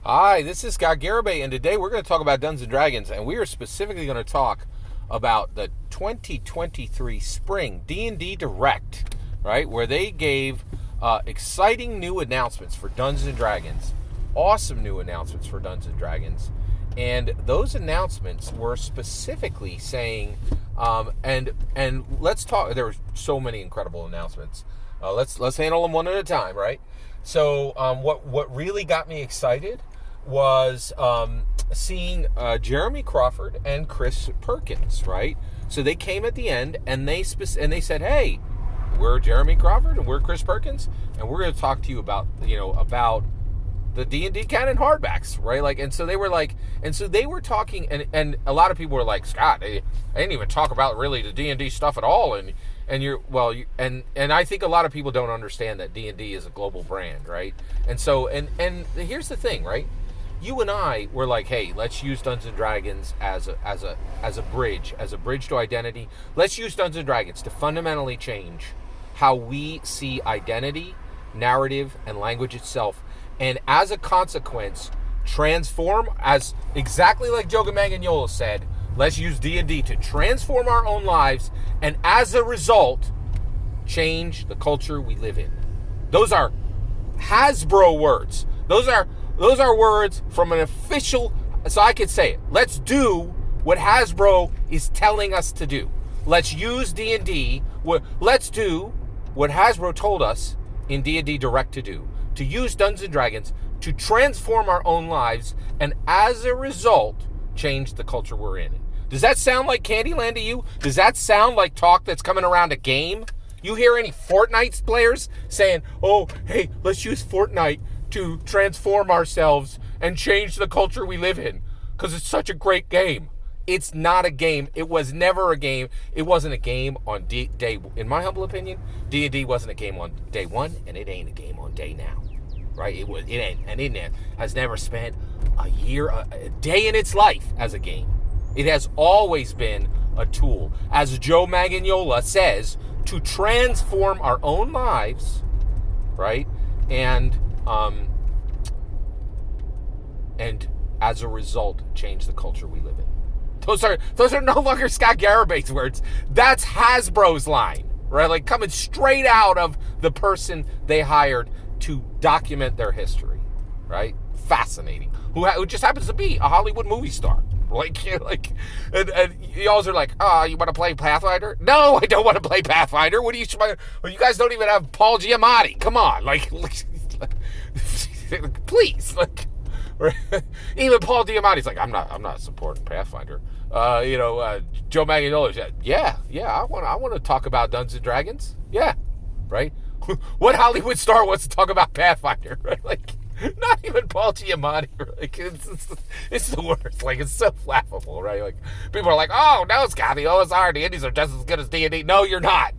Hi, this is Scott Garibay, and today we're going to talk about Dungeons and Dragons, and we are specifically going to talk about the 2023 Spring D&D Direct, right, where they gave exciting new announcements for Dungeons and Dragons, awesome new announcements for Dungeons and Dragons, and those announcements were specifically saying, and let's talk. There were so many incredible announcements. Let's handle them one at a time, right? So, what really got me excited was seeing Jeremy Crawford and Chris Perkins, right? So they came at the end and they said, "Hey, we're Jeremy Crawford and we're Chris Perkins, and we're going to talk to you about the D&D Canon hardbacks, right?" And so they were talking, and a lot of people were like, "Scott, I didn't even talk about really the D&D stuff at all," and I think a lot of people don't understand that D&D is a global brand, right? And so and here's the thing, right? You and I were like, hey, let's use Dungeons and Dragons as a bridge to identity. Let's use Dungeons and Dragons to fundamentally change how we see identity, narrative, and language itself, and as a consequence, transform, as exactly like Joe Manganiello said, let's use D&D to transform our own lives, and as a result, change the culture we live in. Those are Hasbro words. Those are words from an official, so I could say it. Let's do what Hasbro is telling us to do. Let's use D&D. Let's do what Hasbro told us in D&D Direct to do. To use Dungeons and Dragons to transform our own lives, and as a result, change the culture we're in. Does that sound like Candyland to you? Does that sound like talk that's coming around a game? You hear any Fortnite players saying, "Oh, hey, let's use Fortnite to transform ourselves and change the culture we live in because it's such a great game"? It's not a game. It was never a game. It wasn't a game on day. In my humble opinion, D&D wasn't a game on day one, and it ain't a game on day now, right? It ain't, and it has never spent a day in its life as a game. It has always been a tool, as Joe Manganiello says, to transform our own lives, right? And as a result, change the culture we live in. Those are no longer Scott Garibay's words. That's Hasbro's line, right? Coming straight out of the person they hired to document their history, right? Fascinating. Who just happens to be a Hollywood movie star. And you always are like, "Oh, you want to play Pathfinder?" No, I don't want to play Pathfinder. What do you? Well, you guys don't even have Paul Giamatti. Come on, please, even Paul Giamatti's like, I'm not supporting Pathfinder. Joe Manganiello said, yeah, I want to talk about Dungeons and Dragons. Yeah, right. What Hollywood star wants to talk about Pathfinder? Right? Not even Paul Giamatti. It's the worst. It's so laughable, right? People are like, "Oh, no, Scott, the OSR and the Indies are just as good as D&D." No, you're not.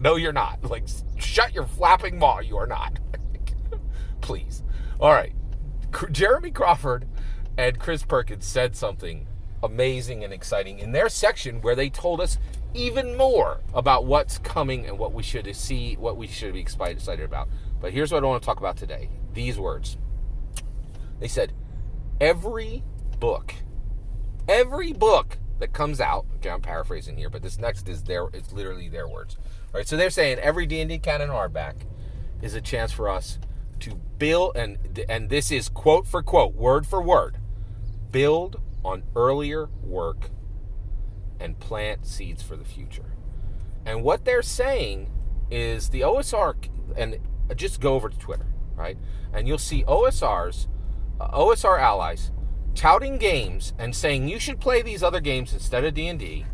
Shut your flapping maw. You are not. Please. All right. Jeremy Crawford and Chris Perkins said something amazing and exciting in their section where they told us even more about what's coming and what we should see, what we should be excited about. But here's what I want to talk about today. These words. They said, every book that comes out, okay, I'm paraphrasing here, but this next is it's literally their words. All right, so they're saying every D&D Canon hardback is a chance for us to build, and this is quote for quote, word for word, build on earlier work and plant seeds for the future. And what they're saying is the OSR, and just go over to Twitter, right? And you'll see OSR allies touting games and saying you should play these other games instead of D&D,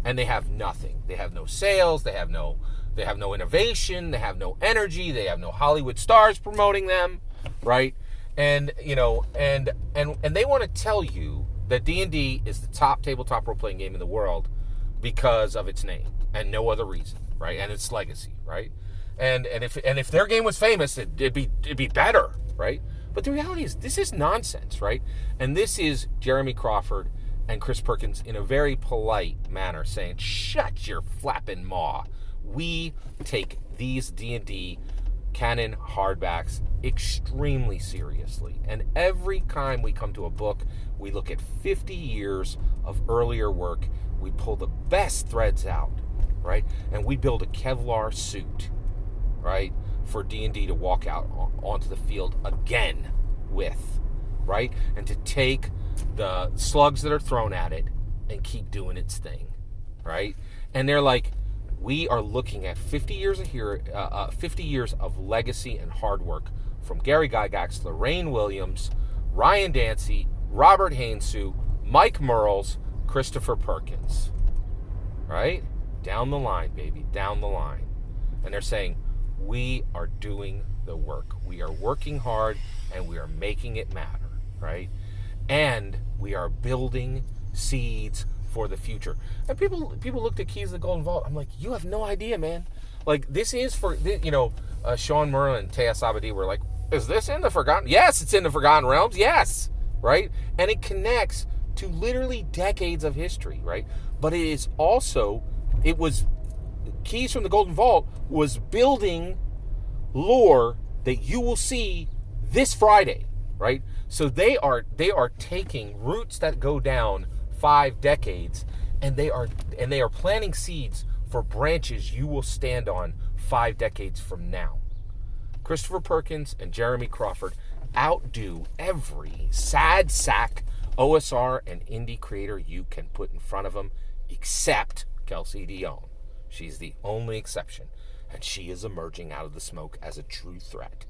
and they have nothing. They have no sales, they have no innovation, they have no energy, they have no Hollywood stars promoting them, right? And and they want to tell you that D&D is the top tabletop role-playing game in the world because of its name and no other reason, right? And its legacy, right? And if their game was famous, it'd be better, right? But the reality is, this is nonsense, right? And this is Jeremy Crawford and Chris Perkins in a very polite manner saying, "Shut your flapping maw. We take these D&D Canon hardbacks extremely seriously. And every time we come to a book, we look at 50 years of earlier work. We pull the best threads out, right? And we build a Kevlar suit, right, for D&D to walk out onto the field again with, right? And to take the slugs that are thrown at it and keep doing its thing, right? And they're like, we are looking at 50 years of legacy and hard work from Gary Gygax, Lorraine Williams, Ryan Dancy, Robert Hainsue, Mike Merles, Christopher Perkins, right? Down the line, baby, down the line. And they're saying, we are doing the work. We are working hard, and we are making it matter, right? And we are building seeds for the future. And people looked at Keys of the Golden Vault. I'm like, you have no idea, man. Like, this is for, Sean Murrah and Tejas Abadi were like, is this in the Forgotten? Yes, it's in the Forgotten Realms. Yes, right? And it connects to literally decades of history, right? But it is also, Keys from the Golden Vault was building lore that you will see this Friday, right? So they are taking roots that go down 5 decades, and they are planting seeds for branches you will stand on 5 decades from now. Christopher Perkins and Jeremy Crawford outdo every sad sack OSR and indie creator you can put in front of them, except Kelsey Dion. She's the only exception, and she is emerging out of the smoke as a true threat,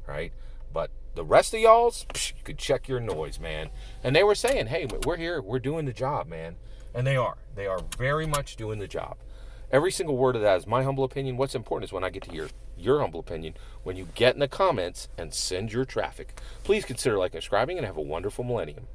right? But the rest of y'all's, you could check your noise, man. And they were saying, hey, we're here, we're doing the job, man. And they are very much doing the job. Every single word of that is my humble opinion. What's important is when I get to hear your humble opinion, when you get in the comments and send your traffic. Please consider liking and subscribing, and have a wonderful millennium.